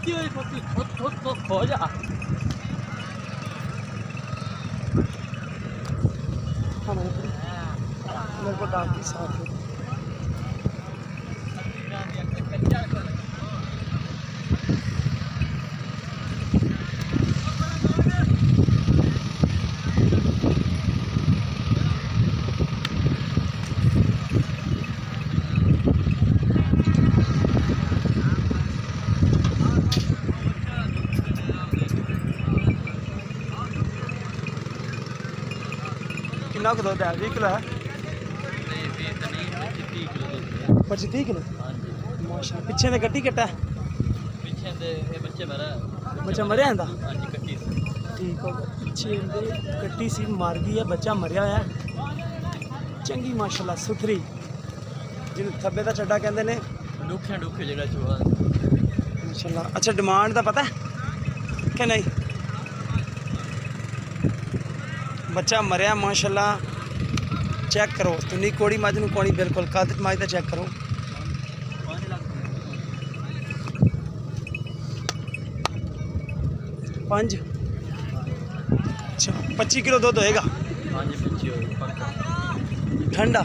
ਦਿੱਤੀ ਹੋਈ ਪੱਕੀ ਥੋੜਾ ਖੋ ਜਾ मेरे को डाक के साथ है। कितना को दूध है 20 किलो है 25 किलो माशा पिछे दे गड्डी कट्टा ਪਿੱਛੇ ਦੇ ਇਹ ਬੱਚੇ ਮਰਾ बच्चा मरिया आंदा ਹਾਂਜੀ ਕੱਟੀ ठीक हो गया पिछे दे गड्डी सी मर गई है बच्चा मरिया होया चंगी माशाल्लाह सुथरी जिन्हें थब्बे दा चड्डा कहंदे ने ਡੁੱਖੇ ਡੁੱਖੇ ਜਿਹੜਾ ਚੋਆ माशाल्लाह अच्छा डिमांड दा पता है कि नहीं बच्चा मरिया माशाल्लाह चेक करो तुनी कोड़ी मझ नूं कोणी बिल्कुल कद मझ दा चेक करो 5 अच्छा 25 किलो दूध होएगा ਹਾਂਜੀ 25 ਹੋਏ ਪੱਕਾ ठंडा